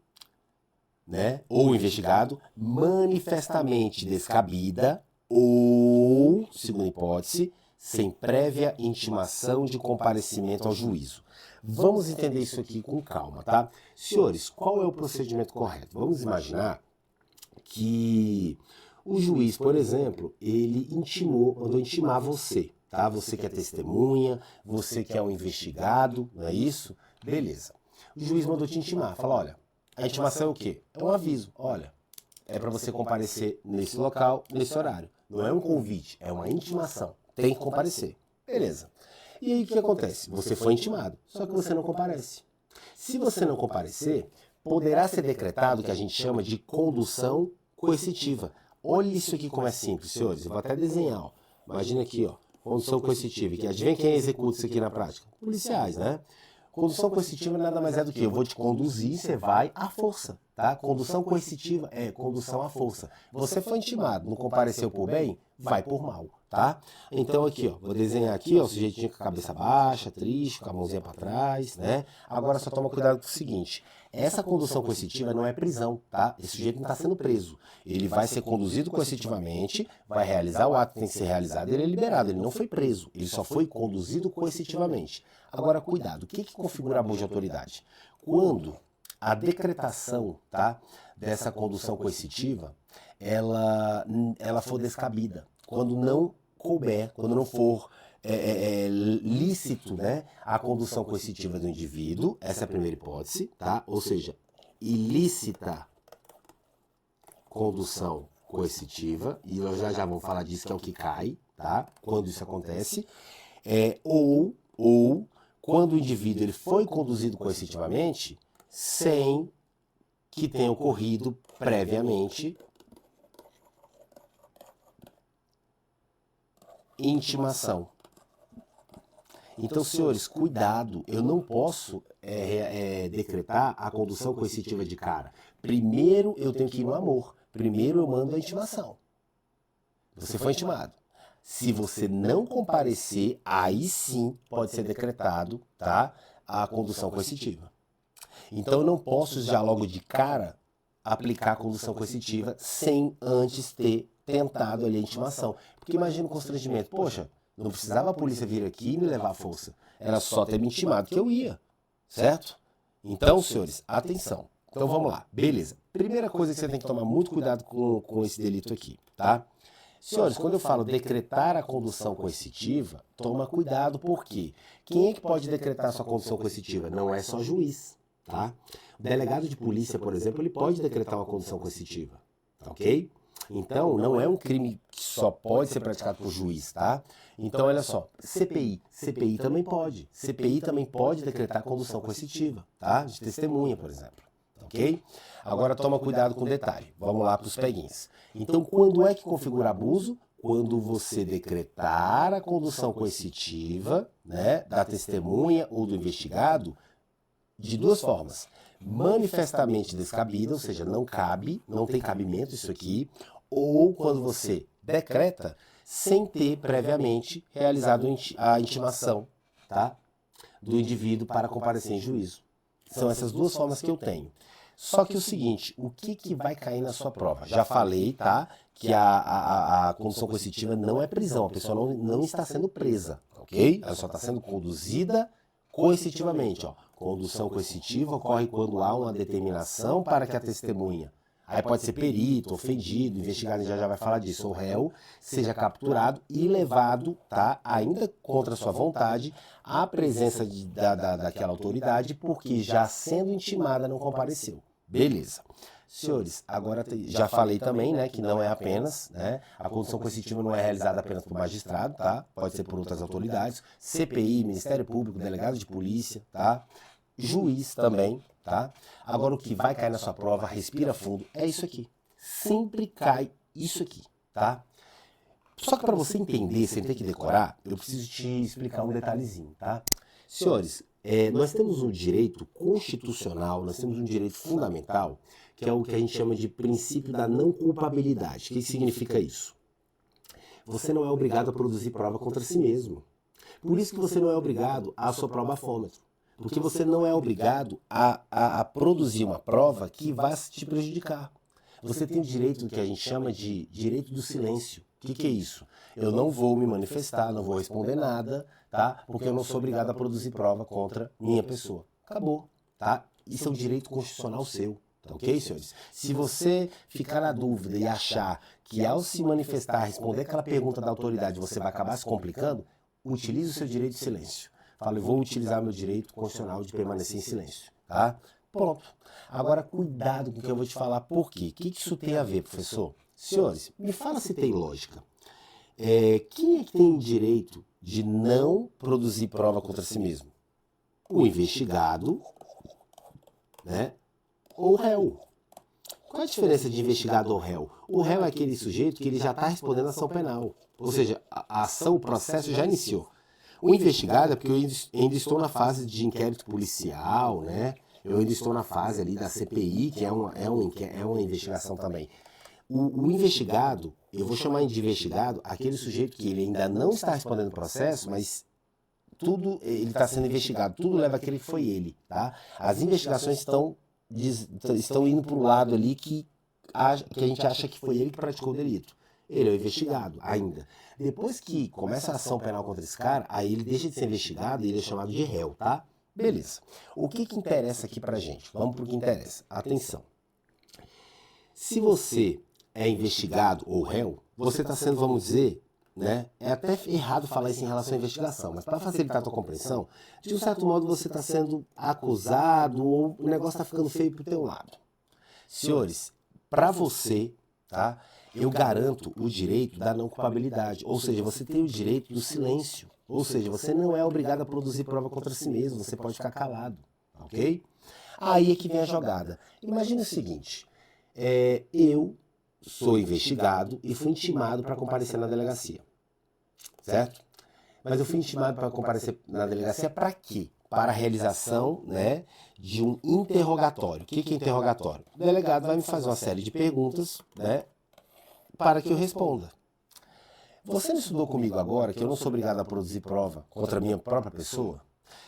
né, ou investigado manifestamente descabida, ou, segunda hipótese, sem prévia intimação de comparecimento ao juízo. Vamos entender isso aqui com calma, tá? Senhores, qual é o procedimento correto? Vamos imaginar que o juiz, por exemplo, ele mandou intimar você, tá? Você que é testemunha, você que é um investigado, não é isso? Beleza. O juiz mandou te intimar, fala, olha, a intimação é o quê? É um aviso, olha, é para você comparecer nesse local, nesse horário. não é um convite, é uma intimação. Tem que comparecer. Beleza. E aí o que acontece? Você foi intimado, só que você não comparece. Se você não comparecer, poderá ser decretado o que a gente chama de condução coercitiva. Olha isso aqui como é simples, senhores. Eu vou até desenhar. Ó. Imagina aqui, ó, condução coercitiva. Que adivinha quem executa isso aqui na prática? Policiais, né? Condução coercitiva nada mais é do que eu vou te conduzir, você vai à força, tá? Condução coercitiva é condução à força. Você foi intimado, não compareceu por bem, vai por mal, tá? Então aqui, ó, vou desenhar aqui, ó, o sujeitinho com a cabeça baixa, triste, com a mãozinha para trás, né? Agora só toma cuidado com o seguinte, essa condução coercitiva não é prisão, tá? Esse sujeito não está sendo preso. Ele vai ser conduzido coercitivamente, vai realizar o ato que tem que ser realizado, ele é liberado, ele não foi preso, ele só foi conduzido coercitivamente. Agora, cuidado, o que configura abuso de autoridade? Quando a decretação, tá, dessa condução coercitiva, ela for descabida, quando não couber, quando não for lícito, né, a condução coercitiva do indivíduo, essa é a primeira hipótese, tá? Ou seja, ilícita condução coercitiva, e nós já vamos falar disso, que é o que cai, tá? Quando isso acontece, ou quando o indivíduo ele foi conduzido coercitivamente sem que tenha ocorrido previamente intimação. Então, senhores, cuidado, eu não posso decretar a condução coercitiva de cara. Primeiro eu tenho que ir no amor, primeiro eu mando a intimação. Você foi intimado. Se você não comparecer, aí sim pode ser decretado, tá, a condução coercitiva. Então eu não posso já logo de cara aplicar a condução coercitiva sem antes ter tentado ali a intimação. Porque imagina o constrangimento, poxa, não precisava a polícia vir aqui e me levar à força. Era só ter me intimado que eu ia, certo? Então, senhores, atenção. Então vamos lá, beleza. Primeira coisa que você tem que tomar muito cuidado com esse delito aqui, tá? Senhores, quando eu falo decretar a condução coercitiva, toma cuidado, porque quem é que pode decretar sua condução coercitiva? Não é só juiz, tá? O delegado de polícia, por exemplo, ele pode decretar uma condução coercitiva, tá ok? Então, não é um crime que só pode ser praticado por juiz, tá? Então, olha só, CPI também pode. CPI também pode decretar condução coercitiva, tá? De testemunha, por exemplo, ok? Agora, toma cuidado com o detalhe. Vamos lá para os peguins. Então, quando é que configura abuso? Quando você decretar a condução coercitiva, né, da testemunha ou do investigado, de duas formas. Manifestamente descabida, ou seja, não cabe, não tem cabimento isso aqui, ou quando você decreta sem ter previamente realizado a intimação, tá, do indivíduo para comparecer em juízo. São essas duas formas que eu tenho. Só que o seguinte, o que vai cair na sua prova? Já falei, tá, que a condução coercitiva não é prisão, a pessoa não está sendo presa, ok? Ela só está sendo conduzida coercitivamente, ó. Condução coercitiva ocorre quando há uma determinação para que a testemunha, aí pode ser perito, ofendido, investigado, já vai falar disso, ou réu, seja capturado e levado, tá, ainda contra sua vontade, à presença daquela autoridade, porque já sendo intimada não compareceu. Beleza. Senhores, agora já falei também, né, que não é apenas, né, a condução coercitiva não é realizada apenas por magistrado, tá? Pode ser por outras autoridades, CPI, Ministério Público, delegado de polícia, tá? Juiz também, tá? Agora o que vai cair na sua prova, respira fundo, é isso aqui. Sempre cai isso aqui, tá? Só que para você entender, sem ter que decorar, eu preciso te explicar um detalhezinho, tá? Senhores, nós temos um direito constitucional, nós temos um direito fundamental, que é o que a gente chama de princípio da não culpabilidade. O que significa isso? Você não é obrigado a produzir prova contra si mesmo. Por isso que você não é obrigado a soprar o bafômetro. Porque você não é obrigado a produzir uma prova que vá te prejudicar. Você tem o direito que a gente chama de direito do silêncio. O que é isso? Eu não vou me manifestar, não vou responder nada, tá? Porque eu não sou obrigado a produzir prova contra minha pessoa. Acabou, tá? Isso é um direito constitucional seu. Tá ok, senhores? Se você ficar na dúvida e achar que ao se manifestar, responder aquela pergunta da autoridade, você vai acabar se complicando, utilize o seu direito de silêncio. Fala, eu vou utilizar meu direito constitucional de permanecer em silêncio, tá? Pronto. Agora, cuidado com o que eu vou te falar. Por quê? O que isso tem a ver, professor? Senhores, me fala se tem lógica. quem é que tem direito de não produzir prova contra si mesmo? O investigado, né? Ou o réu. Qual é a diferença de investigado ou réu? O réu é aquele sujeito que ele já está respondendo a ação penal. Ou seja, a ação, o processo já iniciou. O investigado é porque eu ainda estou na fase de inquérito policial, né? Eu ainda estou na fase ali da CPI, que é uma investigação também. O investigado, eu vou chamar de investigado aquele sujeito que ele ainda não está respondendo o processo, mas tudo ele está sendo investigado, tudo leva a crer que foi ele, tá? As investigações estão indo para o lado ali que a gente acha que foi ele que praticou o delito. Ele é o investigado ainda. Depois que começa a ação penal contra esse cara, aí ele deixa de ser investigado e ele é chamado de réu, tá? Beleza. O que interessa aqui pra gente? Vamos pro que interessa. Atenção. Se você é investigado ou réu, você está sendo, vamos dizer, né? É até errado falar isso em relação à investigação, mas para facilitar a tua compreensão, de um certo modo você está sendo acusado ou o negócio está ficando feio pro teu lado. Senhores, para você, tá? Eu garanto o direito da não culpabilidade, ou seja, você tem o direito do silêncio, ou seja, você não é obrigado a produzir prova contra si mesmo, você pode ficar calado, ok? Aí é que vem a jogada. Imagina o seguinte, eu sou investigado e fui intimado para comparecer na delegacia, certo? Mas eu fui intimado para comparecer na delegacia para quê? Para a realização, né, de um interrogatório. O que é interrogatório? O delegado vai me fazer uma série de perguntas, né, para que eu responda. Você não estudou comigo agora que eu não sou obrigado a produzir prova contra a minha própria pessoa?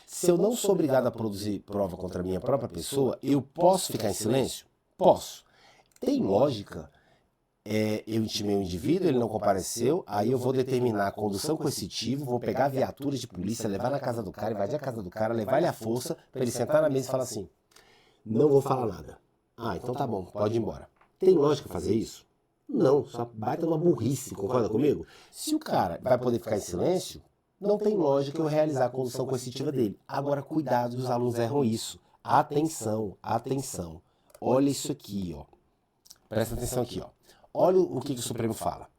Se eu não sou obrigado a produzir prova contra a minha própria pessoa, eu posso ficar em silêncio? Posso. Tem lógica? Eu intimei o indivíduo, ele não compareceu, aí eu vou determinar a condução coercitiva, vou pegar a viatura de polícia, levar na casa do cara, invadir a casa do cara, levar ele à força, para ele sentar na mesa e falar assim, não vou falar nada. Ah, então tá bom, pode ir embora. Tem lógica fazer isso? Não, só baita uma burrice, concorda comigo? Se o cara vai poder ficar em silêncio, não tem lógica eu realizar a condução coercitiva dele. Agora, cuidado, os alunos erram isso. Atenção, atenção. Olha isso aqui, ó. Presta atenção aqui, ó. Olha o que o Supremo fala.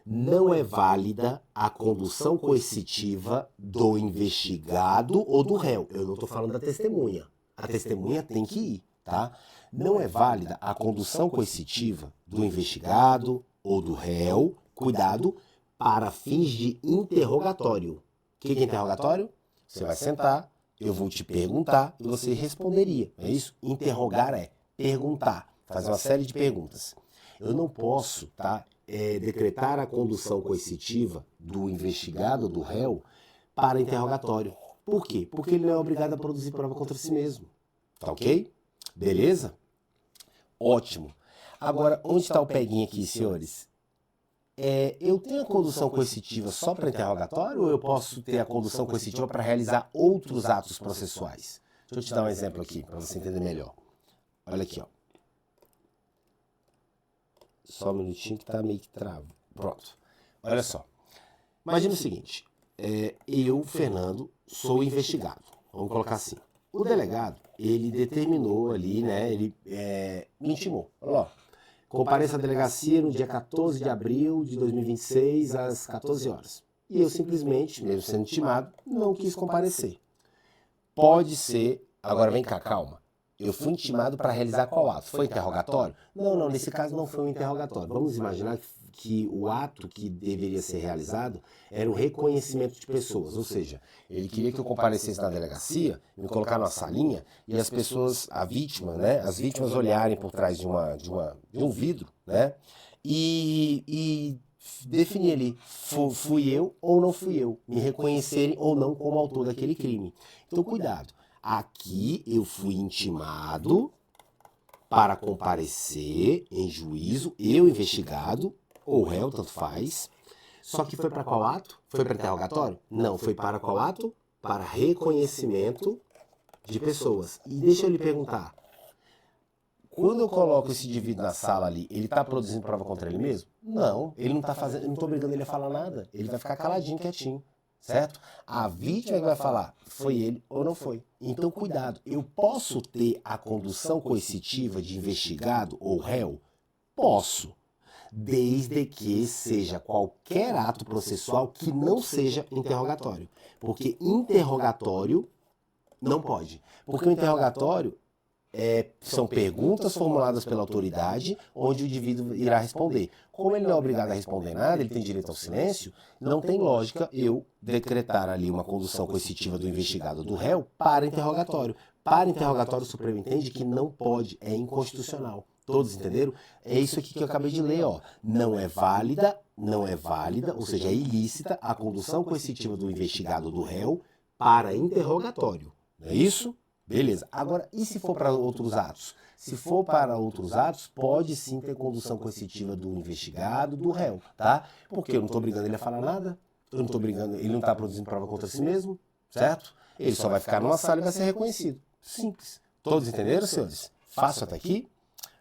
Não é válida a condução coercitiva do investigado ou do réu. Eu não estou falando da testemunha. A testemunha tem que ir, tá? Não é válida a condução coercitiva do investigado ou do réu, cuidado, para fins de interrogatório. O que é interrogatório? Você vai sentar, eu vou te perguntar e você responderia. É isso? Interrogar é perguntar, fazer uma série de perguntas. Eu não posso, tá, decretar a condução coercitiva do investigado, do réu, para interrogatório. Por quê? Porque ele não é obrigado a produzir prova contra si mesmo. Tá ok? Beleza? Ótimo. Agora, onde está o peguinho aqui, senhores? Eu tenho a condução coercitiva só para interrogatório ou eu posso ter a condução coercitiva para realizar outros atos processuais? Deixa eu te dar um exemplo aqui, para você entender melhor. Olha aqui, ó. Só um minutinho que tá meio que travo. Pronto. Olha só. Imagina o seguinte. Eu, Fernando, sou investigado. Vamos colocar assim. O delegado, ele determinou ali, né? Ele me intimou. Olha lá. Compareça à delegacia no dia 14 de abril de 2026, às 14 horas. E eu simplesmente, mesmo sendo intimado, não quis comparecer. Pode ser... Agora vem cá, calma. Eu fui intimado para realizar qual ato? Foi interrogatório? Não, nesse caso não foi um interrogatório. Vamos imaginar que o ato que deveria ser realizado era o reconhecimento de pessoas, ou seja, ele queria que eu comparecesse na delegacia, me colocar numa salinha e as pessoas, a vítima, né, as vítimas olharem por trás de um vidro, né, e definir ali, fui eu ou não fui eu, me reconhecerem ou não como autor daquele crime. Então, cuidado. Aqui eu fui intimado para comparecer em juízo, eu investigado, ou réu, tanto faz. Só que foi para qual ato? Foi para interrogatório? Não, foi para qual ato? Para reconhecimento de pessoas. E deixa eu lhe perguntar, quando eu coloco esse indivíduo na sala ali, ele está produzindo prova contra ele mesmo? Não, ele não está fazendo, eu não estou obrigando ele a falar nada. Ele vai ficar caladinho, quietinho. Certo? A vítima que vai falar, foi ele ou não foi. Então, cuidado, eu posso ter a condução coercitiva de investigado ou réu? Posso. desde que seja qualquer ato processual que não seja interrogatório. Porque interrogatório não pode. Porque o interrogatório são perguntas formuladas pela autoridade, onde o indivíduo irá responder. Como ele não é obrigado a responder nada, ele tem direito ao silêncio, não tem lógica eu decretar ali uma condução coercitiva do investigado ou do réu para interrogatório. Para interrogatório, o Supremo entende que não pode, é inconstitucional. Todos entenderam? É isso aqui que eu acabei de ler, ó. Não é válida, ou seja, é ilícita a condução coercitiva do investigado ou do réu para interrogatório. Não é isso? Beleza. Agora, e se for para outros atos? Se for para outros atos, pode sim ter condução coercitiva do investigado, do réu, tá? Porque eu não estou obrigando ele a falar nada, eu não estou obrigando, ele não está produzindo prova contra si mesmo, certo? Ele só vai ficar numa sala e vai ser reconhecido. Simples. Todos entenderam, senhores? Fácil até aqui?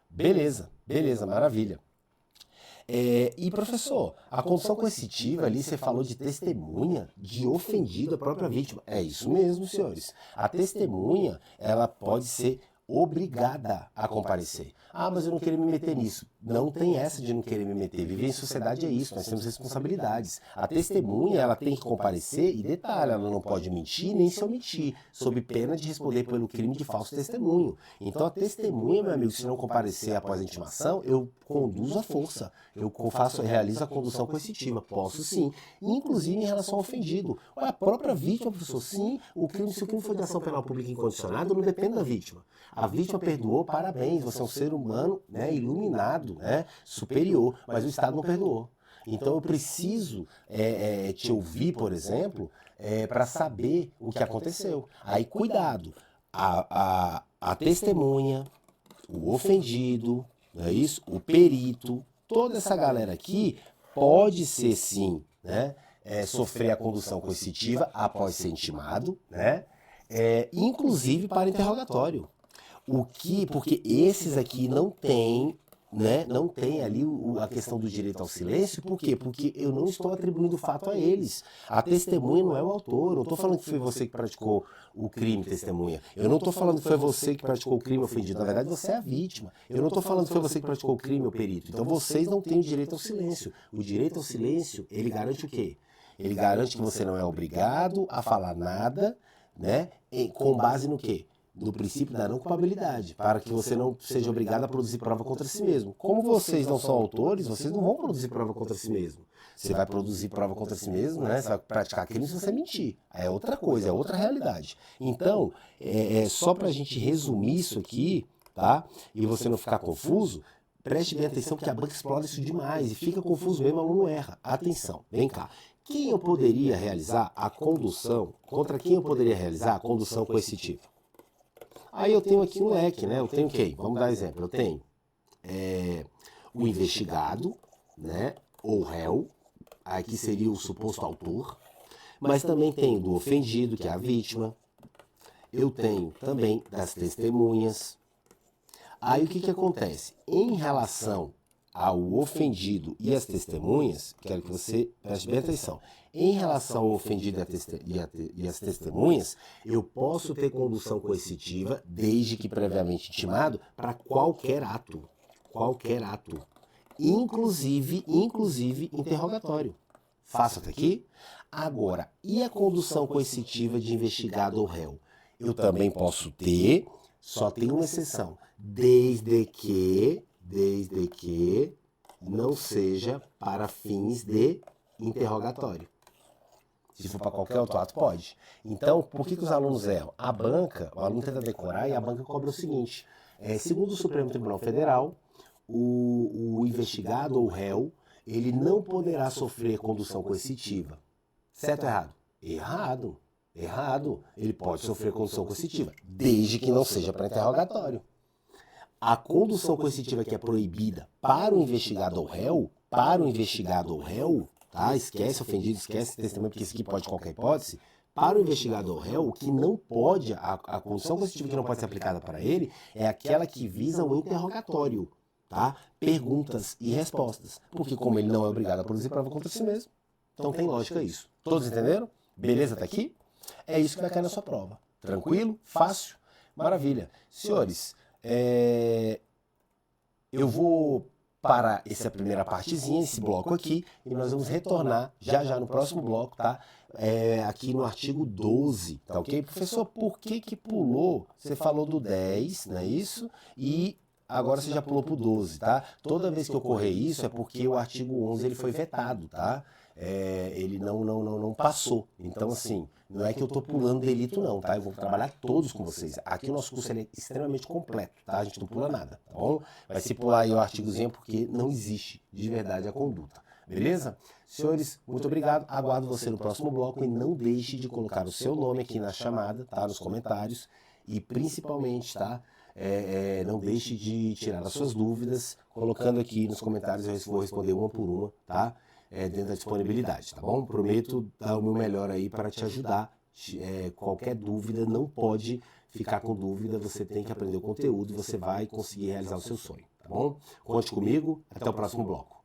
Beleza, beleza, maravilha. E professor, a condução coercitiva ali, você falou de testemunha, de ofendido a própria vítima. É isso mesmo, senhores. A testemunha, ela pode ser obrigada a comparecer. Ah, mas eu não queria me meter nisso. Não tem essa de não querer me meter. Viver em sociedade é isso, nós temos responsabilidades. A testemunha, ela tem que comparecer e detalhe, ela não pode mentir nem se omitir, sob pena de responder pelo crime de falso testemunho. Então a testemunha, meu amigo, se não comparecer após a intimação, eu conduzo à força. Eu realizo a condução coercitiva. Posso sim. Inclusive em relação ao ofendido. Olha, a própria vítima, professor, sim, se o crime foi de ação penal pública incondicionada, não depende da vítima. A vítima perdoou, parabéns, você é um ser humano, né, iluminado, né, superior, mas o Estado não perdoou. Então eu preciso te ouvir, por exemplo, para saber o que aconteceu. Aí cuidado, a testemunha, o ofendido, não é isso? O perito, toda essa galera aqui pode ser sim, né, sofrer a condução coercitiva após ser intimado, né, inclusive para interrogatório. Porque esses aqui não tem, né, não tem ali a questão do direito ao silêncio. Por quê? Porque eu não estou atribuindo o fato a eles. A testemunha não é o autor. Eu não estou falando que foi você que praticou o crime, testemunha. Eu não estou falando que foi você que praticou o crime, ofendido. Na verdade, você é a vítima. Eu não estou falando que foi você que praticou o crime, o perito. Então, vocês não têm o direito ao silêncio. O direito ao silêncio, ele garante o quê? Ele garante que você não é obrigado a falar nada, né, com base no quê? Do princípio da não culpabilidade, para que você não seja obrigado a produzir prova contra si mesmo. Como vocês não são autores, vocês não vão produzir prova contra si mesmo. Você vai produzir prova contra si mesmo, né? Você vai praticar crime se você mentir. É outra coisa, é outra realidade. Então, só para a gente resumir isso aqui, tá? E você não ficar confuso, preste bem atenção que a banca explora isso demais e fica confuso mesmo, o aluno erra. Atenção, vem cá. Quem eu poderia realizar a condução, contra quem eu poderia realizar a condução coercitiva? Aí eu tenho aqui um leque, né? Eu tenho quem? Vamos dar exemplo. Eu tenho o investigado, né? Ou réu, aqui seria o suposto autor, mas também tenho do ofendido, que é a vítima. Eu tenho também das testemunhas. Aí o que acontece? Em relação ao ofendido e as testemunhas, quero que você preste bem atenção. Em relação ao ofendido e as testemunhas, eu posso ter condução coercitiva, desde que previamente intimado, para qualquer ato. Qualquer ato. Inclusive interrogatório. Faço até aqui? Agora, e a condução coercitiva de investigado ou réu? Eu também posso ter, só tem uma exceção, desde que não seja para fins de interrogatório. Se for para qualquer outro ato, pode. Então, por que os alunos erram? A banca, o aluno tenta decorar e a banca cobra o seguinte, segundo o Supremo Tribunal Federal, o investigado ou réu, ele não poderá sofrer condução coercitiva. Certo ou errado? Errado. Errado. Ele pode sofrer condução coercitiva, desde que não seja para interrogatório. A condução coercitiva que é proibida para o investigado ou réu, tá? Esquece ofendido, esquece testemunho, porque isso aqui pode qualquer hipótese. Para o investigado ou réu, o que não pode, a condução coercitiva que não pode ser aplicada para ele é aquela que visa o interrogatório, tá? Perguntas e respostas. Porque como ele não é obrigado a produzir prova contra si mesmo, então tem lógica isso. Todos entenderam? Beleza, tá aqui? É isso que vai cair na sua prova. Tranquilo? Fácil? Maravilha. Senhores, eu vou para essa primeira partezinha, esse bloco aqui, e nós vamos retornar já no próximo bloco, tá? Aqui no artigo 12, tá ok? Professor, por que pulou? Você falou do 10, não é isso? E agora você já pulou pro 12, tá? Toda vez que ocorrer isso é porque o artigo 11 ele foi vetado, tá? Ele não passou. Então, assim, não é que eu tô pulando delito não, tá? Eu vou trabalhar todos com vocês. Aqui o nosso curso é extremamente completo, tá? A gente não pula nada, tá bom? Vai se pular aí o artigozinho porque não existe de verdade a conduta. Beleza? Senhores, muito obrigado. Aguardo você no próximo bloco e não deixe de colocar o seu nome aqui na chamada, tá? Nos comentários. E principalmente, tá? Não deixe de tirar as suas dúvidas, colocando aqui nos comentários, eu vou responder uma por uma, tá? Dentro da disponibilidade, tá bom? Prometo dar o meu melhor aí para te ajudar. Qualquer dúvida, não pode ficar com dúvida, você tem que aprender o conteúdo e você vai conseguir realizar o seu sonho, tá bom? Conte comigo, até o próximo bloco.